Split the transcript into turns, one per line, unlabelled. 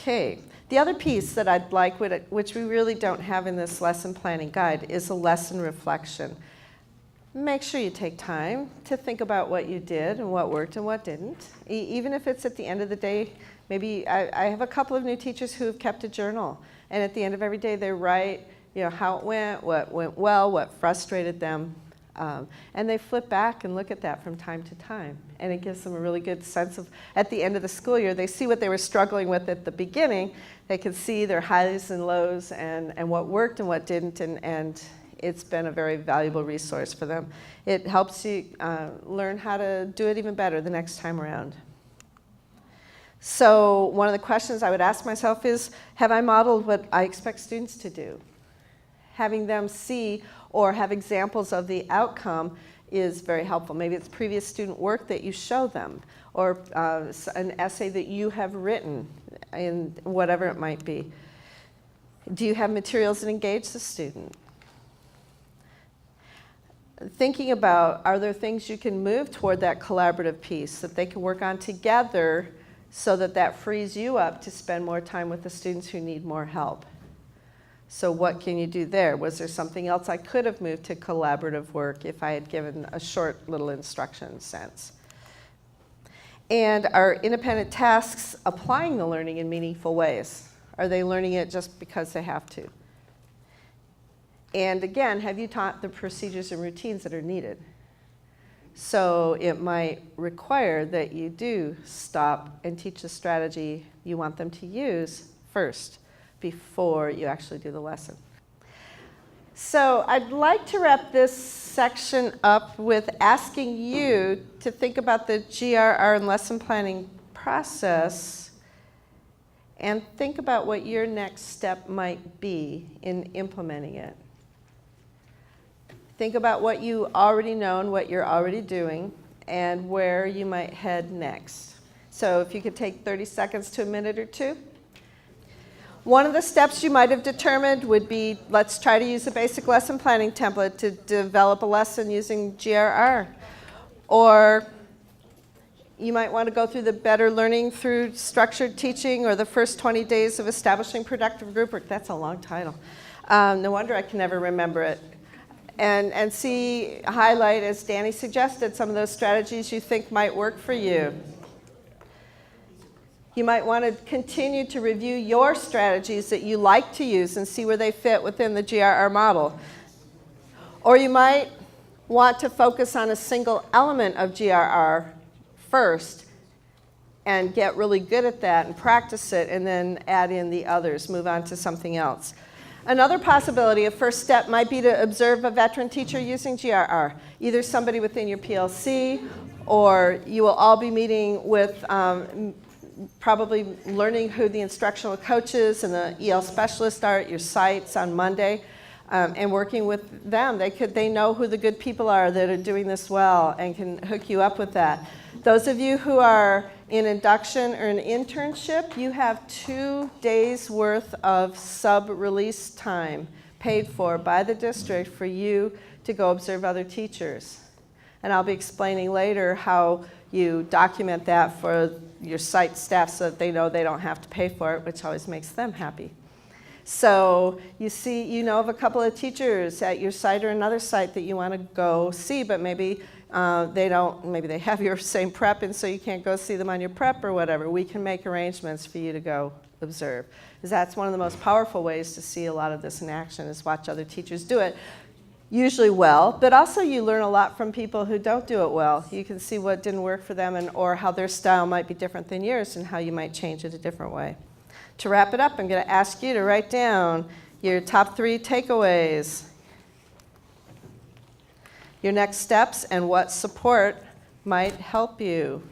Okay, the other piece that I'd like, which we really don't have in this lesson planning guide, is a lesson reflection. Make sure you take time to think about what you did and what worked and what didn't. Even if it's at the end of the day, maybe I have a couple of new teachers who have kept a journal, and at the end of every day they write, how it went, what went well, what frustrated them, and they flip back and look at that from time to time, and it gives them a really good sense of, at the end of the school year, they see what they were struggling with at the beginning. They can see their highs and lows and what worked and what didn't, and it's been a very valuable resource for them. It helps you learn how to do it even better the next time around. So one of the questions I would ask myself is, have I modeled what I expect students to do? Having them see or have examples of the outcome is very helpful. Maybe it's previous student work that you show them, or an essay that you have written, in whatever it might be. Do you have materials that engage the student? Thinking about, are there things you can move toward that collaborative piece that they can work on together so that that frees you up to spend more time with the students who need more help? So what can you do there? Was there something else I could have moved to collaborative work if I had given a short little instruction sense? And are independent tasks applying the learning in meaningful ways? Are they learning it just because they have to? And again, have you taught the procedures and routines that are needed? So it might require that you do stop and teach the strategy you want them to use first before you actually do the lesson. So I'd like to wrap this section up with asking you to think about the GRR and lesson planning process and think about what your next step might be in implementing it. Think about what you already know and what you're already doing and where you might head next. So if you could take 30 seconds to a minute or two. One of the steps you might have determined would be, let's try to use a basic lesson planning template to develop a lesson using GRR. Or you might want to go through the Better Learning Through Structured Teaching, or the first 20 days of establishing productive group work. That's a long title. No wonder I can never remember it. And highlight, as Danny suggested, some of those strategies you think might work for you. You might want to continue to review your strategies that you like to use and see where they fit within the GRR model. Or you might want to focus on a single element of GRR first and get really good at that and practice it, and then add in the others, move on to something else. Another possibility, a first step, might be to observe a veteran teacher using GRR, either somebody within your PLC, or you will all be meeting with probably learning who the instructional coaches and the EL specialists are at your sites on Monday, and working with them. They know who the good people are that are doing this well and can hook you up with that. Those of you who are in induction or an internship, you have 2 days worth of sub-release time paid for by the district for you to go observe other teachers. And I'll be explaining later how you document that for your site staff so that they know they don't have to pay for it, which always makes them happy. So you know of a couple of teachers at your site or another site that you want to go see, but maybe maybe they have your same prep, and so you can't go see them on your prep or whatever. We can make arrangements for you to go observe, because that's one of the most powerful ways to see a lot of this in action, is watch other teachers do it, usually well, but also you learn a lot from people who don't do it well. You can see what didn't work for them, or how their style might be different than yours, and how you might change it a different way. To wrap it up, I'm going to ask you to write down your top 3 takeaways, your next steps, and what support might help you.